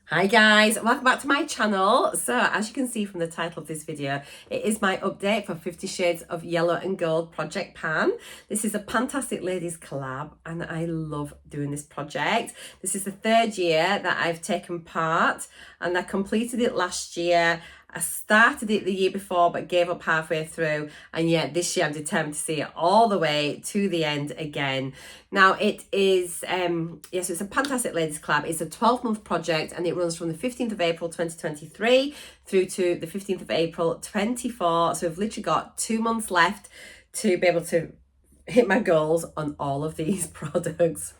Hi guys, welcome back to my channel. So as you can see from the title of this video, it is my update for 50 Shades of Yellow and Gold Project Pan. This is a Fantastic Ladies collab and I love doing this project. This is the third year that I've taken part and I completed it last year. I started it the year before but gave up halfway through, and yet this year I'm determined to see it all the way to the end again. Now it is yes, it's a Fantastic Ladies collab. It's a 12-month project and it runs from the 15th of April 2023 through to the 15th of April 24. So we've literally got 2 months left to be able to hit my goals on all of these products.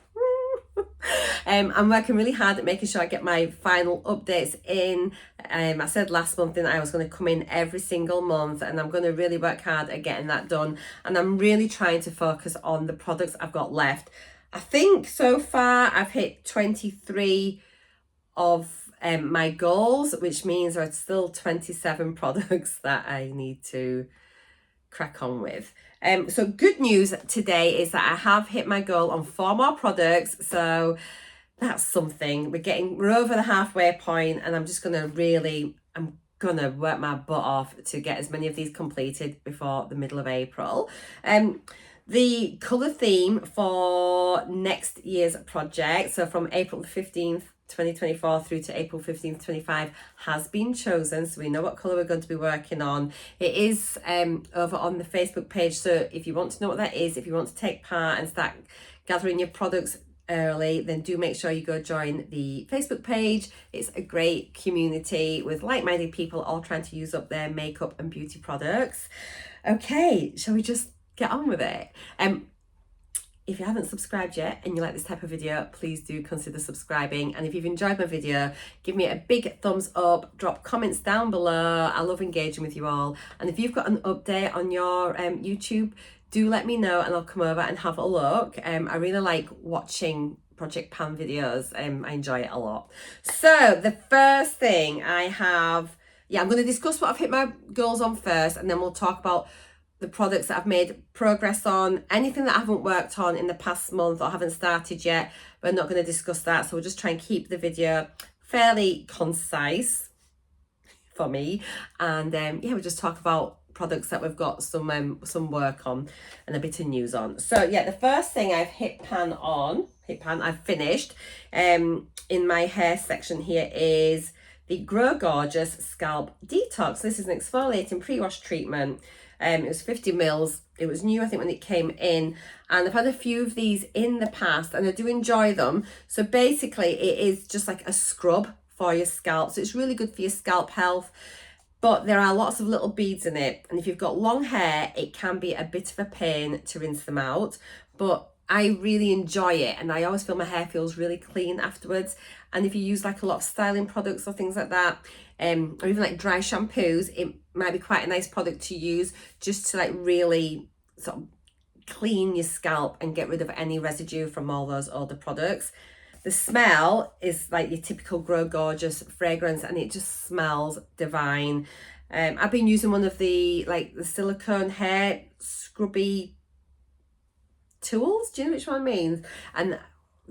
I'm working really hard at making sure I get my final updates in. I said last month that I was going to come in every single month, and I'm going to really work hard at getting that done. And I'm really trying to focus on the products I've got left. I think so far I've hit 23 of my goals, which means there are still 27 products that I need to crack on with. So good news today is that I have hit my goal on 4 more products. So that's something. We're over the halfway point, and I'm just gonna work my butt off to get as many of these completed before the middle of April. The colour theme for next year's project, so from April the 15th 2024 through to April 15th 25 has been chosen, so we know what colour we're going to be working on. It is over on the Facebook page, so if you want to know what that is, if you want to take part and start gathering your products early, then do make sure you go join the Facebook page. It's a great community with like-minded people all trying to use up their makeup and beauty products. Okay, shall we just get on with it? If you haven't subscribed yet and you like this type of video, please do consider subscribing. And if you've enjoyed my video, give me a big thumbs up, drop comments down below. I love engaging with you all. And if you've got an update on your YouTube, do let me know and I'll come over and have a look. I really like watching Project Pan videos. I enjoy it a lot. So the first thing I have, I'm going to discuss what I've hit my goals on first, and then we'll talk about the products that I've made progress on. Anything that I haven't worked on in the past month or haven't started yet, we're not going to discuss that. So we'll just try and keep the video fairly concise for me. And we'll just talk about products that we've got some work on and a bit of news on. So the first thing I've I've finished in my hair section here is the Grow Gorgeous Scalp Detox. This is an exfoliating pre-wash treatment. It was 50 mils. It was new, I think, when it came in, and I've had a few of these in the past and I do enjoy them. So basically it is just like a scrub for your scalp, so it's really good for your scalp health, but there are lots of little beads in it, and if you've got long hair it can be a bit of a pain to rinse them out, but I really enjoy it and I always feel my hair feels really clean afterwards. And if you use like a lot of styling products or things like that, or even like dry shampoos, it might be quite a nice product to use just to like really sort of clean your scalp and get rid of any residue from all those other products. The smell is like your typical Grow Gorgeous fragrance and it just smells divine. I've been using one of the silicone hair scrubby tools. Do you know which one I mean? And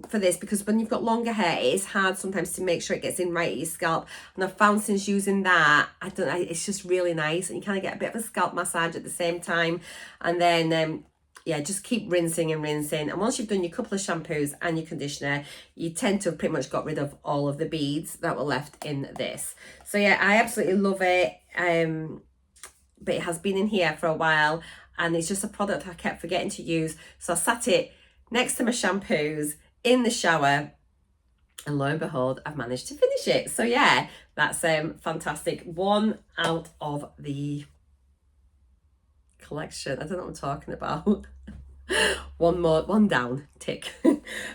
for this, because when you've got longer hair, it is hard sometimes to make sure it gets in right at your scalp. And I've found since using that, it's just really nice, and you kind of get a bit of a scalp massage at the same time. And then just keep rinsing and rinsing. And once you've done your couple of shampoos and your conditioner, you tend to have pretty much got rid of all of the beads that were left in this. So I absolutely love it. But it has been in here for a while, and it's just a product I kept forgetting to use. So I sat it next to my shampoos in the shower, and lo and behold, I've managed to finish it. So that's fantastic. 1 out of the collection. I don't know what I'm talking about. One down, tick.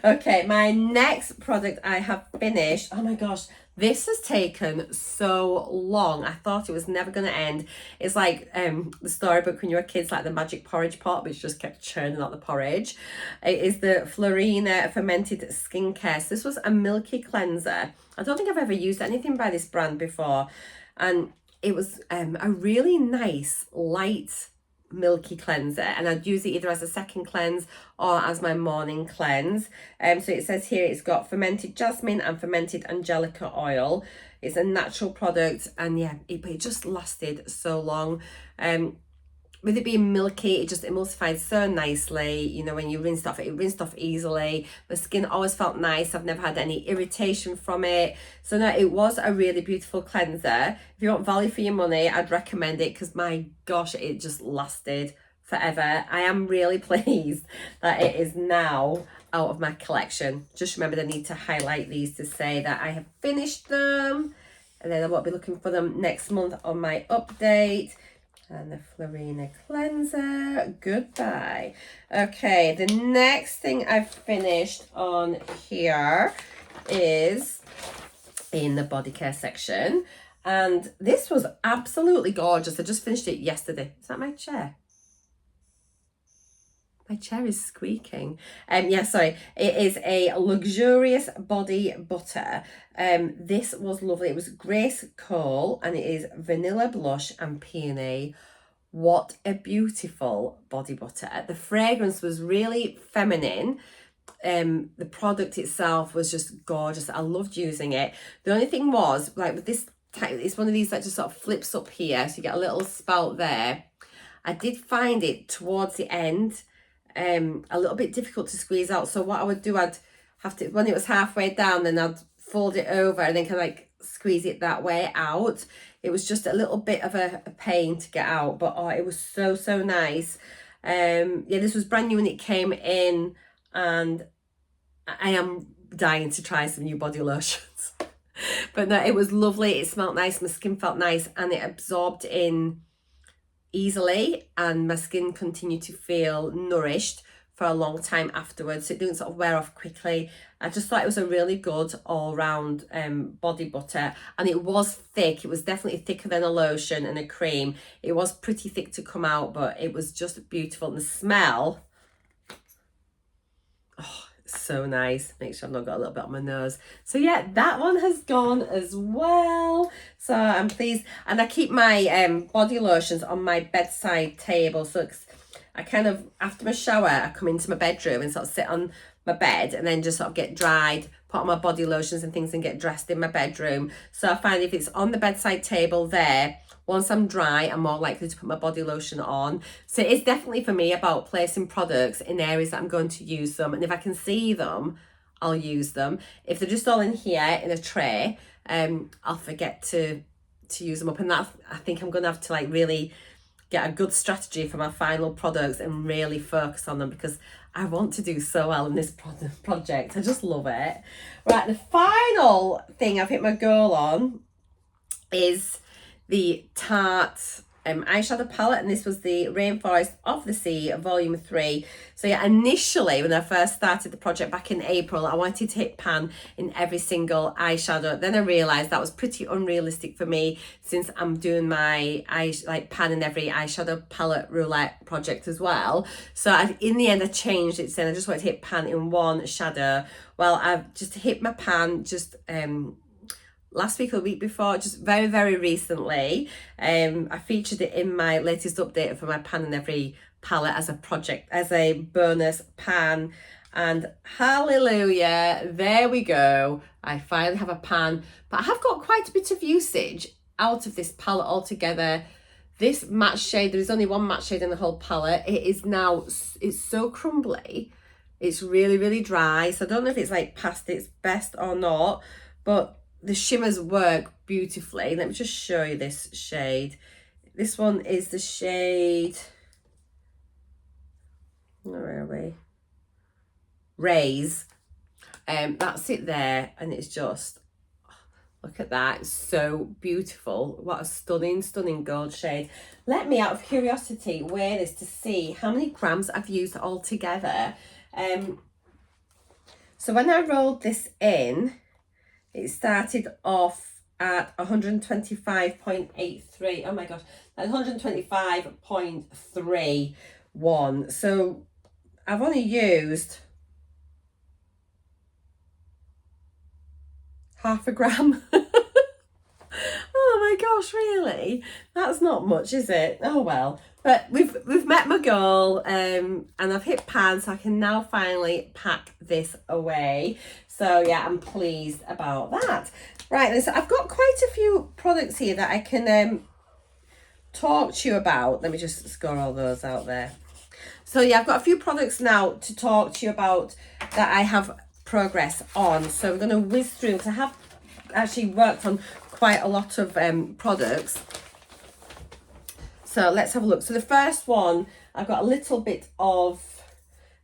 Okay, my next product I have finished. Oh my gosh, this has taken so long. I thought it was never going to end. It's like the storybook when you were kids, like the magic porridge pot, which just kept churning out the porridge. It is the Florina Fermented Skincare. So this was a milky cleanser. I don't think I've ever used anything by this brand before. And it was a really nice, light milky cleanser, and I'd use it either as a second cleanse or as my morning cleanse. So it says here it's got fermented jasmine and fermented angelica oil. It's a natural product, and yeah, it just lasted so long. With it being milky, it just emulsified so nicely. You know, when you rinsed off, it rinsed off easily. My skin always felt nice. I've never had any irritation from it. So no, it was a really beautiful cleanser. If you want value for your money, I'd recommend it, because my gosh, it just lasted forever. I am really pleased that it is now out of my collection. Just remember, I need to highlight these to say that I have finished them, and then I won't be looking for them next month on my update. And the Florina cleanser, goodbye. Okay, the next thing I've finished on here is in the body care section. And this was absolutely gorgeous. I just finished it yesterday. Is that my chair? My chair is squeaking. Yeah, sorry. It is a luxurious body butter. This was lovely. It was Grace Cole, and it is vanilla blush and peony. What a beautiful body butter. The fragrance was really feminine. The product itself was just gorgeous. I loved using it. The only thing was, like with this type, it's one of these that just sort of flips up here, so you get a little spout there. I did find it towards the end a little bit difficult to squeeze out. So what I would do, I'd have to, when it was halfway down, then I'd fold it over and then kind of like squeeze it that way out. It was just a little bit of a pain to get out, but oh, it was so nice. Yeah, this was brand new when it came in, and I am dying to try some new body lotions. But no, it was lovely. It smelled nice, my skin felt nice, and it absorbed in easily, and my skin continued to feel nourished for a long time afterwards. So it didn't sort of wear off quickly. I just thought it was a really good all-round body butter, and it was thick. It was definitely thicker than a lotion and a cream. It was pretty thick to come out, but it was just beautiful. And the smell, oh, so nice. Make sure I've not got a little bit on my nose. So yeah, that one has gone as well. So I'm pleased. And I keep my body lotions on my bedside table. So I kind of, after my shower, I come into my bedroom and sort of sit on my bed and then just sort of get dried, put on my body lotions and things and get dressed in my bedroom. So I find if it's on the bedside table there, once I'm dry, I'm more likely to put my body lotion on. So it's definitely for me about placing products in areas that I'm going to use them. And if I can see them, I'll use them. If they're just all in here in a tray, I'll forget to use them up. And that, I think I'm going to have to like really get a good strategy for my final products and really focus on them, because I want to do so well in this project. I just love it. Right, the final thing I've hit my goal on is the Tarte eyeshadow palette, and this was the Rainforest of the Sea volume 3. So yeah, initially when I first started the project back in April, I wanted to hit pan in every single eyeshadow. Then I realized that was pretty unrealistic for me, since I'm doing my pan in every eyeshadow palette roulette project as well. So in the end I changed it, saying I just wanted to hit pan in one shadow. Well, I've just hit my pan just last week or the week before, just very recently. I featured it in my latest update for my pan in every palette as a project, as a bonus pan, and hallelujah, there we go. I finally have a pan, but I have got quite a bit of usage out of this palette altogether. This matte shade, there is only one matte shade in the whole palette. It is now, it's so crumbly. It's really dry. So I don't know if it's like past its best or not, but the shimmers work beautifully. Let me just show you this shade. This one is the shade, where are we? Raise. That's it there, and it's just, look at that, it's so beautiful. What a stunning gold shade. Let me, out of curiosity, wear this to see how many grams I've used altogether. So when I rolled this in, it started off at 125.83. Oh my gosh, 125.31. So I've only used half a gram. Oh my gosh, really? That's not much, is it? Oh well. But we've met my goal, and I've hit pan, so I can now finally pack this away. So yeah, I'm pleased about that. Right, then, so I've got quite a few products here that I can talk to you about. Let me just score all those out there. So yeah, I've got a few products now to talk to you about that I have progress on. So we're going to whiz through, because I have actually worked on quite a lot of products. So let's have a look. So the first one I've got a little bit of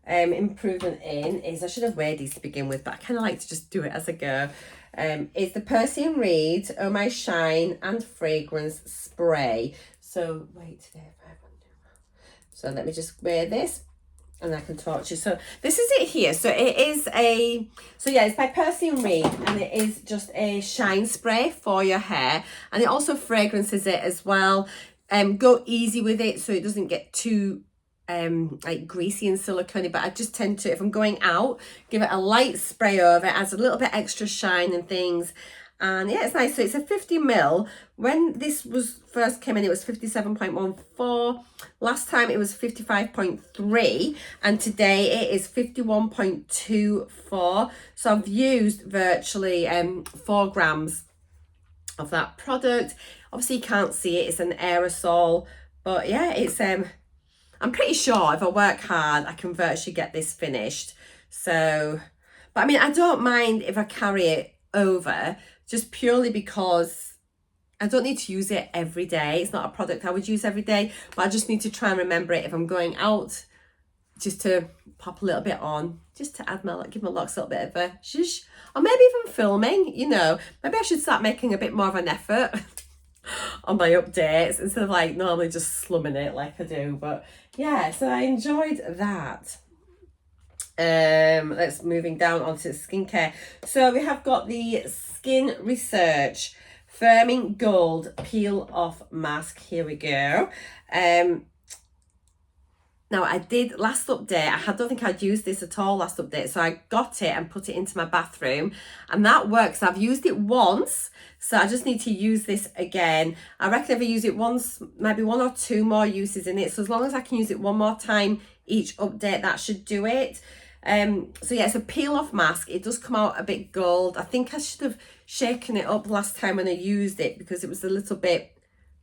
improvement in is, I should have weighed these to begin with, but I kind of like to just do it as I go. Is the Percy and Reed Oh My Shine and Fragrance Spray. So wait there. So let me just wear this and I can talk to you. So this is it here. So it is it's by Percy and Reed, and it is just a shine spray for your hair, and it also fragrances it as well. Go easy with it so it doesn't get too like greasy and silicone, but I just tend to, if I'm going out, give it a light spray over. It adds a little bit extra shine and things. And yeah, it's nice. So it's a 50ml. When this was first came in, it was 57.14. Last time it was 55.3, and today it is 51.24. So I've used virtually 4 grams of that product. Obviously you can't see it, it's an aerosol, but yeah, it's I'm pretty sure if I work hard I can virtually get this finished. So, but I mean, I don't mind if I carry it over, just purely because I don't need to use it every day. It's not a product I would use every day, but I just need to try and remember it if I'm going out, just to pop a little bit on, just to add my, give my locks a little bit of a shush. Or maybe if I'm filming, you know, maybe I should start making a bit more of an effort on my updates instead of like normally just slumming it like I do. But yeah, so I enjoyed that. Let's moving down onto skincare. So we have got the Skin Research Firming Gold Peel Off Mask. Here we go. Now I did last update, I don't think I'd used this at all last update, so I got it and put it into my bathroom, and that works. I've used it once, so I just need to use this again. I reckon if I use it once, maybe 1 or 2 more uses in it, so as long as I can use it 1 more time each update, that should do it. So yeah, it's a peel off mask. It does come out a bit gold. I think I should have shaken it up last time when I used it because it was a little bit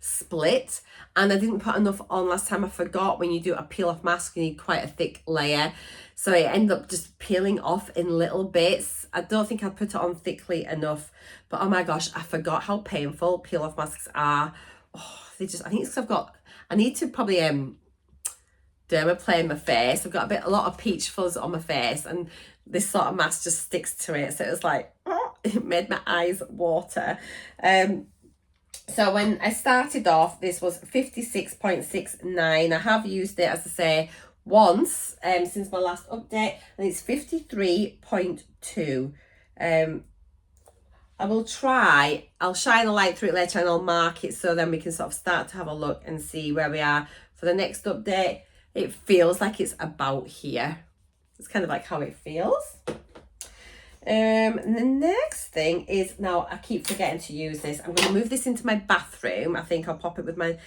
split, and I didn't put enough on last time. I forgot when you do a peel off mask you need quite a thick layer, so it ended up just peeling off in little bits. I don't think I put it on thickly enough, but oh my gosh, I forgot how painful peel off masks are. Oh, they just, I think it's because I need to probably dermaplane my face. I've got a lot of peach fuzz on my face, and this sort of mask just sticks to it, so it was like, oh, it made my eyes water. So when I started off, this was 56.69. I have used it, as I say, once since my last update, and it's 53.2. I will try, I'll shine a light through it later and I'll mark it so then we can sort of start to have a look and see where we are for the next update. It feels like it's about here. It's kind of like how it feels. And the next thing is, now I keep forgetting to use this. I'm going to move this into my bathroom. I think I'll pop it with my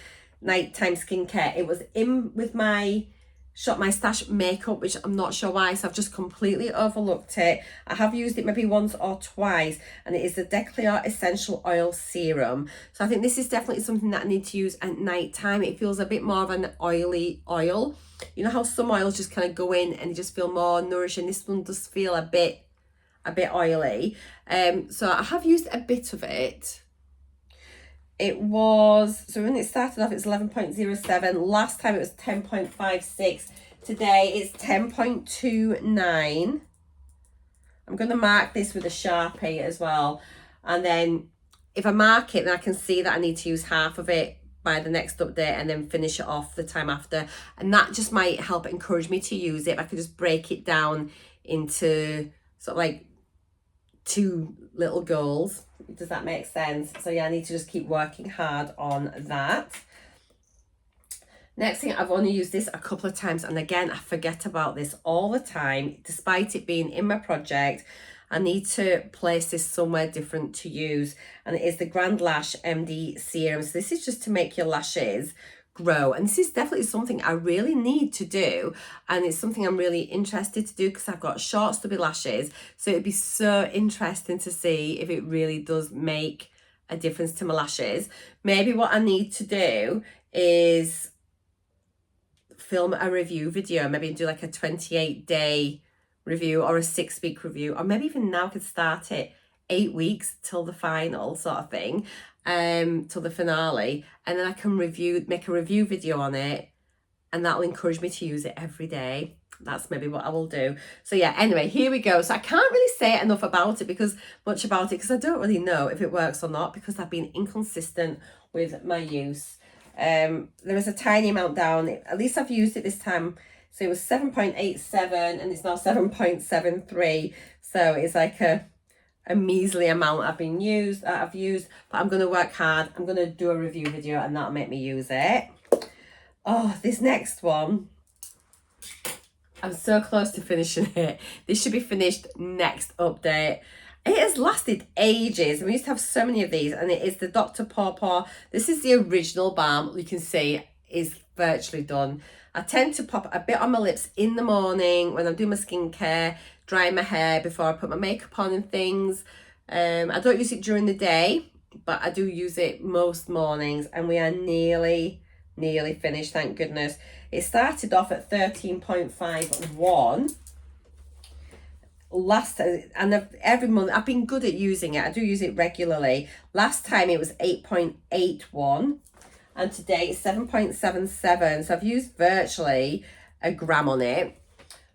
nighttime skincare. It was in with my Shop My Stash makeup, which I'm not sure why, so I've just completely overlooked it. I have used it maybe once or twice, and it is the Declear Essential Oil Serum. So I think this is definitely something that I need to use at night time. It feels a bit more of an oily oil. You know how some oils just kind of go in and you just feel more nourishing. This one does feel a bit oily. So I have used a bit of it. It was, so when it started off, it was 11.07. Last time it was 10.56. Today it's 10.29. I'm going to mark this with a Sharpie as well. And then if I mark it, then I can see that I need to use half of it by the next update and then finish it off the time after. And that just might help encourage me to use it. If I could just break it down into sort of like 2 little goals. Does that make sense? So yeah, I need to just keep working hard on that. Next thing, I've only used this a couple of times, and again, I forget about this all the time, despite it being in my project. I need to place this somewhere different to use, and it is the Grand Lash MD Serum. So this is just to make your lashes grow, and this is definitely something I really need to do, and it's something I'm really interested to do because I've got short stubby lashes, so it'd be so interesting to see if it really does make a difference to my lashes. Maybe what I need to do is film a review video, maybe do like a 28-day review or a 6-week review, or maybe even now I could start it 8 weeks till the final sort of thing, till the finale, and then I can make a review video on it, and that will encourage me to use it every day. That's maybe what I will do. So yeah, anyway, here we go. So I can't really say enough about it because I don't really know if it works or not, because I've been inconsistent with my use. There is a tiny amount down. At least I've used it this time. So it was 7.87 and it's now 7.73. So it's like a measly amount I've used, but I'm going to work hard. I'm going to do a review video and that'll make me use it. Oh, this next one, I'm so close to finishing it. This should be finished next update. It has lasted ages. We used to have so many of these, and it is the Dr. Pawpaw. This is the original balm. You can see is virtually done. I tend to pop a bit on my lips in the morning when I'm doing my skincare, drying my hair before I put my makeup on and things. I don't use it during the day, but I do use it most mornings, and we are nearly finished, thank goodness. It started off at 13.51 and every month I've been good at using it. I do use it regularly. Last time it was 8.81 and today it's 7.77, so I've used virtually a gram on it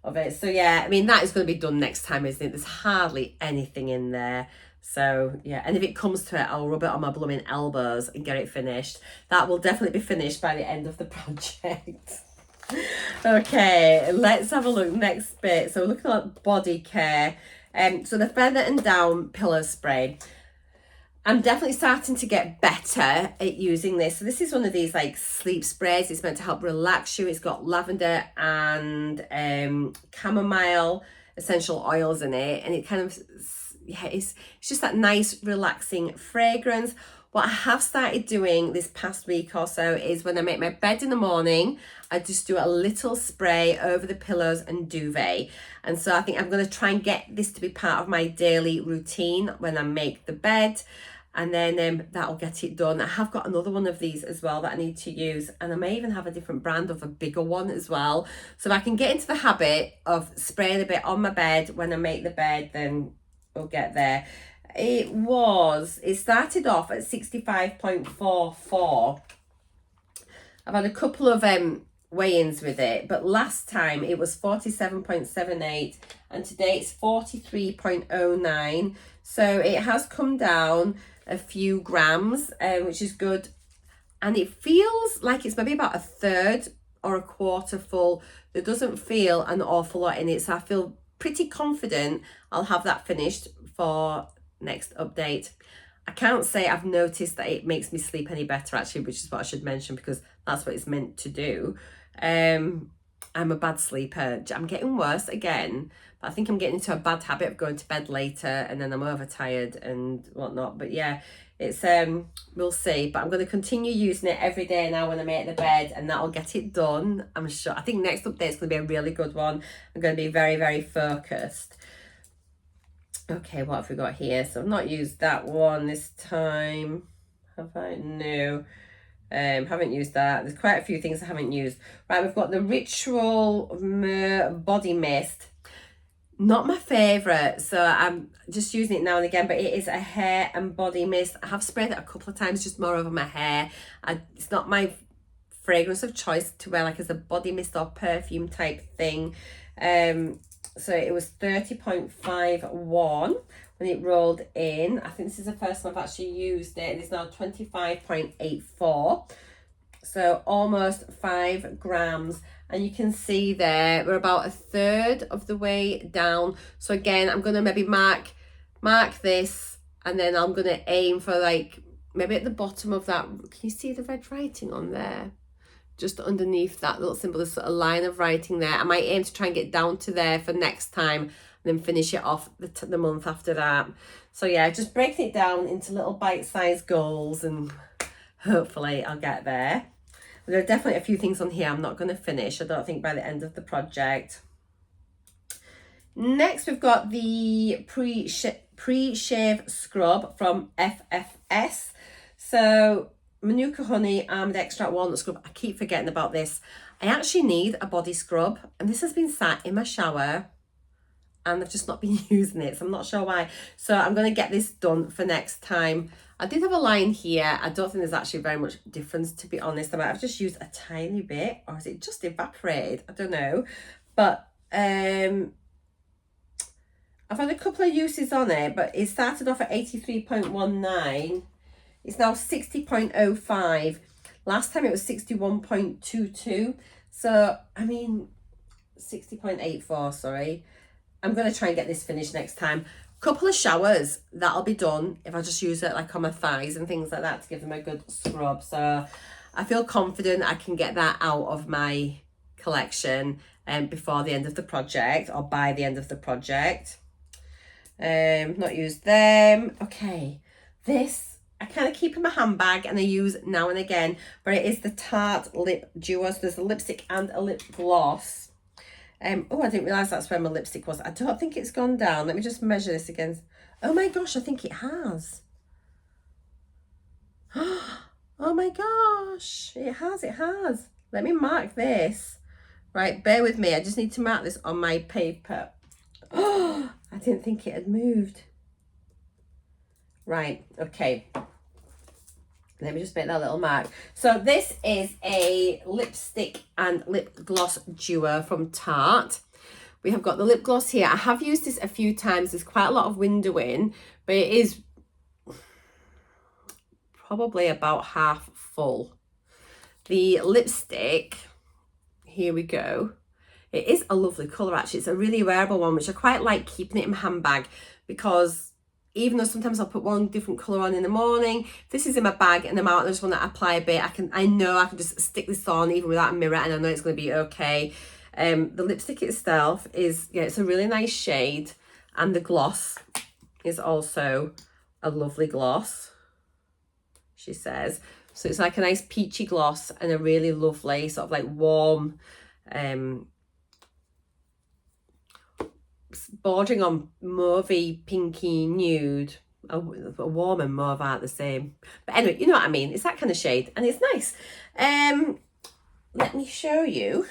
of it. So yeah, I mean, that is going to be done next time, isn't it? There's hardly anything in there. So yeah, and if it comes to it, I'll rub it on my blooming elbows and get it finished. That will definitely be finished by the end of the project. Okay, let's have a look next bit. So we're looking at body care. So the Feather and Down Pillow Spray. I'm definitely starting to get better at using this. So this is one of these like sleep sprays. It's meant to help relax you. It's got lavender and chamomile essential oils in it, and it kind of, yeah, it's just that nice relaxing fragrance. What I have started doing this past week or so is when I make my bed in the morning, I just do a little spray over the pillows and duvet. And so I think I'm going to try and get this to be part of my daily routine when I make the bed. And then that'll get it done. I have got another one of these as well that I need to use, and I may even have a different brand of a bigger one as well. So if I can get into the habit of spraying a bit on my bed when I make the bed, then we'll get there. It started off at 65.44. I've had a couple of weigh-ins with it, but last time it was 47.78 and today it's 43.09. So it has come down a few grams, which is good, and it feels like it's maybe about a third or a quarter full. There doesn't feel an awful lot in it, so I feel pretty confident I'll have that finished for next update. I can't say I've noticed that it makes me sleep any better, actually, which is what I should mention, because that's what it's meant to do. I'm a bad sleeper. I'm getting worse again, but I think I'm getting into a bad habit of going to bed later and then I'm overtired and whatnot. But yeah, it's we'll see. But I'm going to continue using it every day now when I make the bed, and that'll get it done, I'm sure. I think next update is going to be a really good one. I'm going to be very, very focused. Okay, what have we got here? So I've not used that one this time, have I? No. Haven't used that. There's quite a few things I haven't used. Right, we've got the Ritual Body Mist. Not my favourite, so I'm just using it now and again, but it is a hair and body mist. I have sprayed it a couple of times, just more over my hair. It's not my fragrance of choice to wear like as a body mist or perfume type thing. So it was 30.51 when it rolled in. I think this is the first time I've actually used it. It's now 25.84. So almost 5 grams. And you can see there, we're about a third of the way down. So again, I'm going to maybe mark this, and then I'm going to aim for like, maybe at the bottom of that. Can you see the red writing on there? Just underneath that little symbol, there's a line of writing there. I might aim to try and get down to there for next time then finish it off the month after that. So yeah, just breaking it down into little bite-sized goals, and hopefully I'll get there. There are definitely a few things on here I'm not going to finish, I don't think, by the end of the project. Next, we've got the pre-shave scrub from FFS. So Manuka honey, almond extract, walnut scrub. I keep forgetting about this. I actually need a body scrub, and this has been sat in my shower and I've just not been using it, so I'm not sure why. So I'm going to get this done for next time. I did have a line here. I don't think there's actually very much difference, to be honest. I might have just used a tiny bit, or has it just evaporated? I don't know. But I've had a couple of uses on it, but it started off at 83.19. It's now 60.05. Last time it was 61.22. So, I mean, 60.84, sorry. I'm going to try and get this finished next time. Couple of showers, that'll be done if I just use it like on my thighs and things like that to give them a good scrub. So I feel confident I can get that out of my collection before the end of the project, or by the end of the project. Not used them. Okay, this I kind of keep in my handbag and I use now and again, but it is the Tarte Lip Duo. So there's a lipstick and a lip gloss. Oh, I didn't realise that's where my lipstick was. I don't think it's gone down. Let me just measure this against. Oh my gosh, I think it has. Oh my gosh, it has. Let me mark this. Right, bear with me. I just need to mark this on my paper. Oh, I didn't think it had moved. Right, okay. Let me just make that little mark. So this is a lipstick and lip gloss duo from Tarte. We have got the lip gloss here. I have used this a few times. There's quite a lot of window in, but it is probably about half full. The lipstick, here we go. It is a lovely colour, actually. It's a really wearable one, which I quite like keeping it in my handbag, because even though sometimes I'll put one different colour on in the morning, if this is in my bag and I'm out and I just want to apply a bit, I know I can just stick this on even without a mirror, and I know it's going to be okay. The lipstick itself is, yeah, it's a really nice shade, and the gloss is also a lovely gloss, she says. So it's like a nice peachy gloss and a really lovely sort of like warm, bordering on mauvey, pinky, nude. A warm and mauve aren't the same, but anyway, you know what I mean. It's that kind of shade, and it's nice. Let me show you.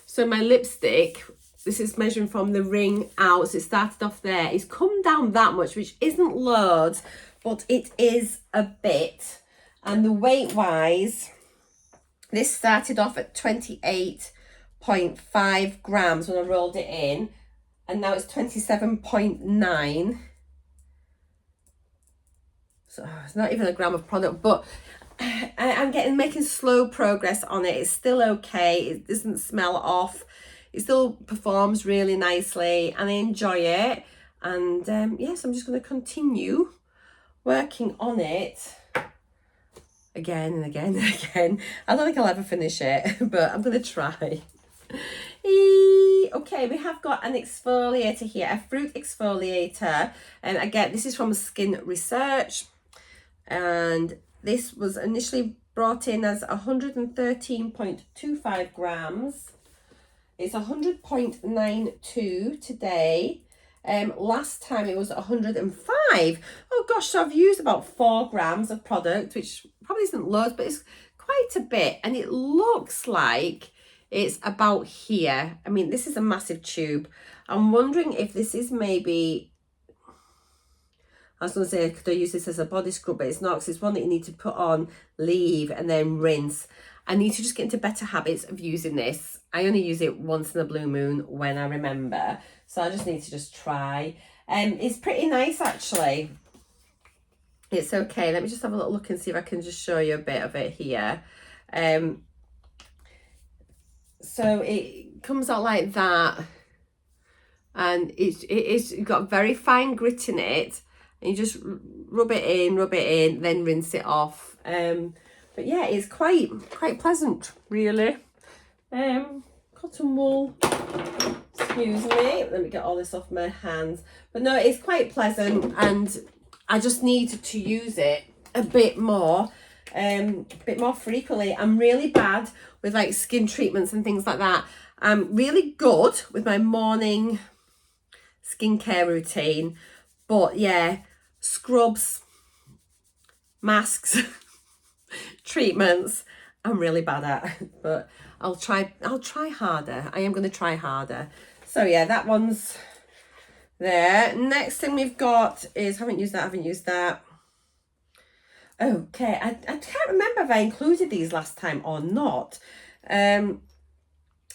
So my lipstick, this is measuring from the ring out, so it started off there. It's come down that much, which isn't loads, but it is a bit. And the weight wise, this started off at 28.5 grams when I rolled it in, and now it's 27.9. So it's not even a gram of product, but I'm making slow progress on it. It's still okay. It doesn't smell off. It still performs really nicely, and I enjoy it. And yes, I'm just going to continue working on it again and again and again. I don't think I'll ever finish it, but I'm going to try. Okay, we have got an exfoliator here, a fruit exfoliator, and again, this is from Skin Research, and this was initially brought in as 113.25 grams. It's 100.92 today. Last time it was 105. Oh gosh, so I've used about 4 grams of product, which probably isn't loads, but it's quite a bit, and it looks like it's about here. I mean, this is a massive tube. I'm wondering if this is maybe, I was going to say, could I use this as a body scrub, but it's not, because it's one that you need to put on, leave, and then rinse. I need to just get into better habits of using this. I only use it once in a blue moon when I remember. So I just need to just try. It's pretty nice, actually. It's okay. Let me just have a little look and see if I can just show you a bit of it here. So it comes out like that, and it's got very fine grit in it, and you just rub it in, then rinse it off. But yeah, it's quite pleasant, really. Cotton wool. excuse me, let me get all this off my hands. But no, it's quite pleasant, and I just need to use it a bit more frequently. I'm really bad with like skin treatments and things like that. I'm really good with my morning skincare routine, but yeah, scrubs, masks, treatments, I'm really bad at. But I'll try harder. I am going to try harder. So yeah, that one's there. Next thing we've got is, haven't used that. Okay, I can't remember if I included these last time or not. And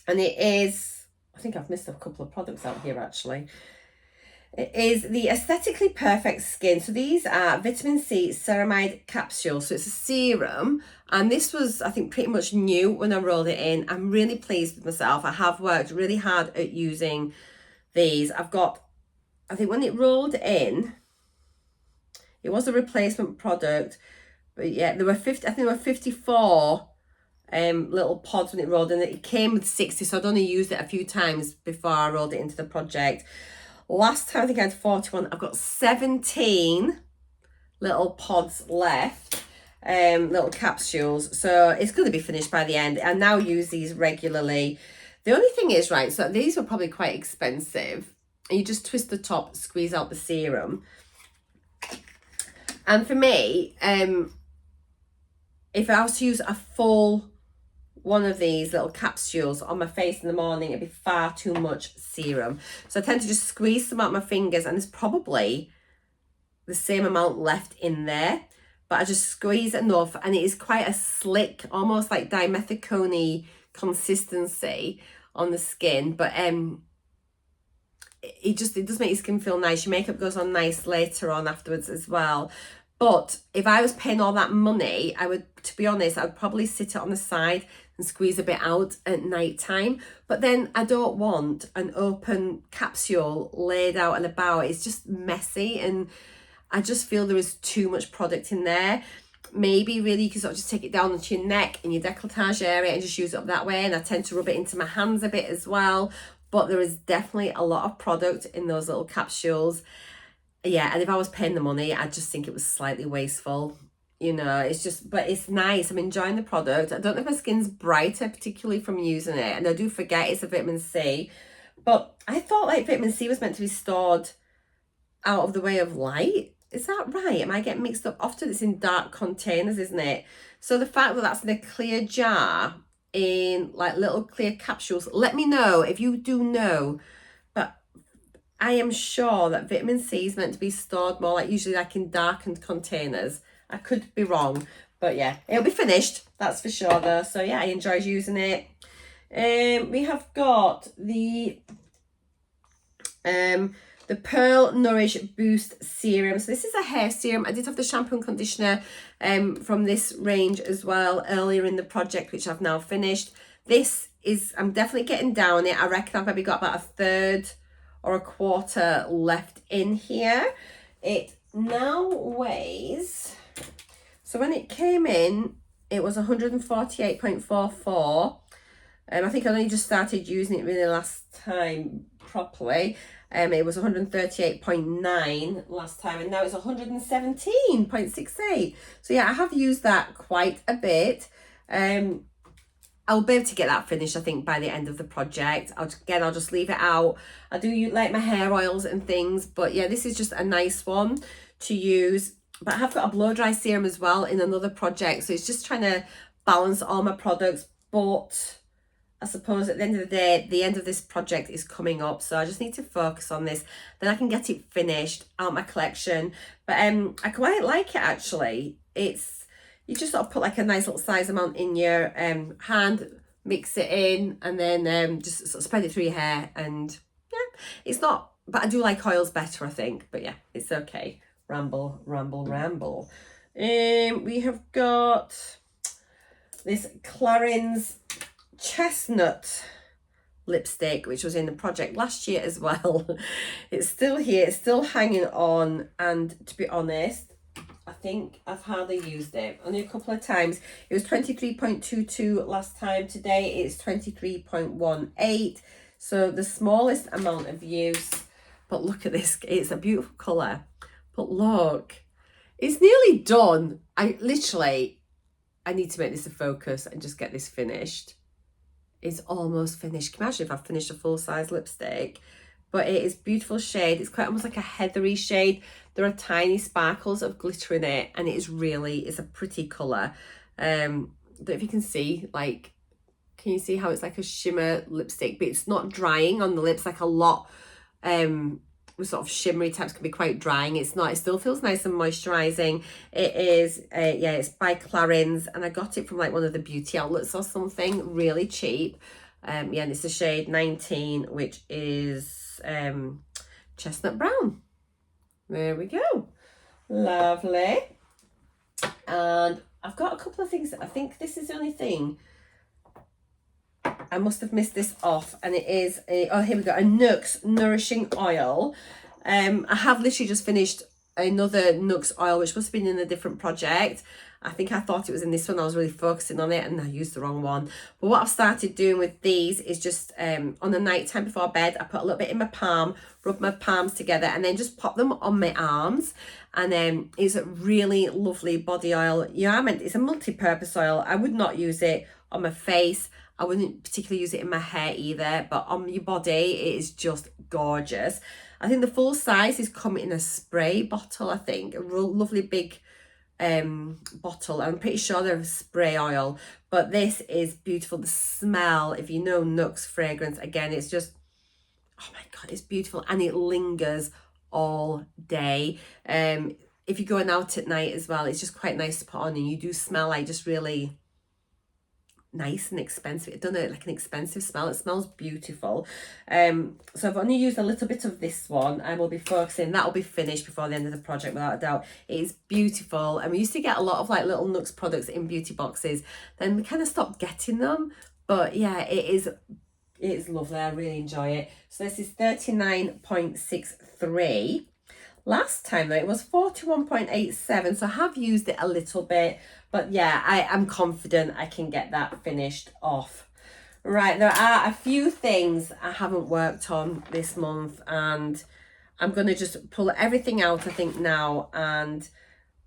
it is, I think I've missed a couple of products out here actually. It is the Aesthetically Perfect Skin. So these are vitamin C ceramide capsules. So it's a serum, and this was, I think, pretty much new when I rolled it in. I'm really pleased with myself. I have worked really hard at using these. I've got, I think when it rolled in, it was a replacement product, but yeah, there were 50, I think there were 54 little pods when it rolled in. It came with 60, so I'd only used it a few times before I rolled it into the project. Last time I think I had 41. I've got 17 little pods left, little capsules. So it's going to be finished by the end. I now use these regularly. The only thing is, right, so these were probably quite expensive. And you just twist the top, squeeze out the serum. And for me, if I was to use a full one of these little capsules on my face in the morning, it'd be far too much serum. So I tend to just squeeze them out my fingers, and there's probably the same amount left in there, but I just squeeze enough, and it is quite a slick, almost like dimethicone consistency on the skin. But it does make your skin feel nice. Your makeup goes on nice later on afterwards as well. But if I was paying all that money, I would, to be honest, I would probably sit it on the side and squeeze a bit out at night time. But then I don't want an open capsule laid out and about. It's just messy, and I just feel there is too much product in there. Maybe really you can sort of just take it down onto your neck and your décolletage area and just use it up that way. And I tend to rub it into my hands a bit as well. But there is definitely a lot of product in those little capsules. Yeah, and if I was paying the money, I just think it was slightly wasteful. You know, it's just, but it's nice. I'm enjoying the product. I don't know if my skin's brighter, particularly from using it. And I do forget it's a vitamin C. But I thought like vitamin C was meant to be stored out of the way of light. Is that right? Am I getting mixed up? Often it's in dark containers, isn't it? So the fact that that's in a clear jar, in like little clear capsules, let me know if you do know. But I am sure that vitamin C is meant to be stored more like usually like in darkened containers. I could be wrong, but yeah, it'll be finished, that's for sure though. So yeah, I enjoyed using it. We have got the Pearl Nourish Boost Serum. So this is a hair serum. I did have the shampoo and conditioner from this range as well earlier in the project, which I've now finished. This is, I'm definitely getting down it. I reckon I've maybe got about a third or a quarter left in here. It now weighs, so when it came in, it was 148.44. I think I only just started using it really last time properly. It was 138.9 last time, and now it's 117.68. So yeah, I have used that quite a bit. I'll be able to get that finished, I think, by the end of the project. I'll just leave it out. I do like my hair oils and things, but yeah, this is just a nice one to use. But I have got a blow dry serum as well in another project, so it's just trying to balance all my products. But I suppose at the end of the day, the end of this project is coming up, so I just need to focus on this. Then I can get it finished out my collection. But I quite like it actually. It's, you just sort of put like a nice little size amount in your hand, mix it in, and then just sort of spread it through your hair. And yeah, it's not, but I do like oils better, I think. But yeah, it's okay. Ramble. We have got this Clarins Chestnut lipstick, which was in the project last year as well. It's still here, it's still hanging on, and to be honest, I think I've hardly used it, only a couple of times. It was 23.22 last time. Today it's 23.18, So the smallest amount of use, but look at this, it's a beautiful colour. But look, it's nearly done. I need to make this a focus and just get this finished. It's almost finished. Can you imagine if I finished a full-size lipstick? But it is beautiful shade. It's quite almost like a heathery shade. There are tiny sparkles of glitter in it, and it's a pretty colour. Don't know if you can see, like, can you see how it's like a shimmer lipstick, but it's not drying on the lips like a lot. With sort of shimmery types can be quite drying. It's not, it still feels nice and moisturising. It is, yeah, it's by Clarins, and I got it from like one of the beauty outlets or something, really cheap. Yeah, and it's the shade 19, which is chestnut brown. There we go. Lovely. And I've got a couple of things. I think this is the only thing. I must have missed this off, and it is oh, here we go, a Nux Nourishing Oil. I have literally just finished another Nux oil, which must have been in a different project. I think I thought it was in this one. I was really focusing on it and I used the wrong one. But what I've started doing with these is just on the night time before bed, I put a little bit in my palm, rub my palms together, and then just pop them on my arms. And then it's a really lovely body oil. Yeah, it's a multi-purpose oil. I would not use it on my face. I wouldn't particularly use it in my hair either, but on your body, it is just gorgeous. I think the full size is coming in a spray bottle, I think. A real lovely big bottle. I'm pretty sure they're spray oil, but this is beautiful. The smell, if you know Nux fragrance, again, it's just, oh my God, it's beautiful. And it lingers all day. If you're going out at night as well, it's just quite nice to put on, and you do smell like just really nice and expensive. It doesn't like an expensive smell. It smells beautiful. So I've only used a little bit of this one. I will be focusing. That will be finished before the end of the project, without a doubt. It is beautiful, and we used to get a lot of like little Nux products in beauty boxes. Then we kind of stopped getting them, but yeah, it is lovely. I really enjoy it. So this is 39.63. Last time though, it was 41.87, so I have used it a little bit, but yeah, I am confident I can get that finished off. Right, there are a few things I haven't worked on this month, and I'm going to just pull everything out, I think, now, and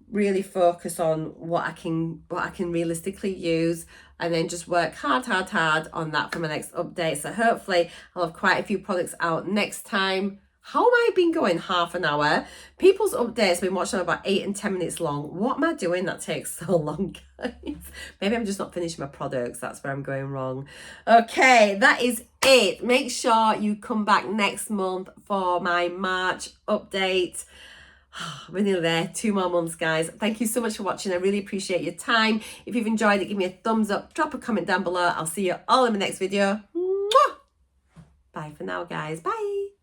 really focus on what I can realistically use, and then just work hard on that for my next update. So hopefully I'll have quite a few products out next time. How am I been going half an hour? People's updates have been watching about 8 and 10 minutes long. What am I doing that takes so long, guys? Maybe I'm just not finishing my products. That's where I'm going wrong. Okay, that is it. Make sure you come back next month for my March update. We're nearly there. 2 more months, guys. Thank you so much for watching. I really appreciate your time. If you've enjoyed it, give me a thumbs up. Drop a comment down below. I'll see you all in the next video. Mwah! Bye for now, guys. Bye.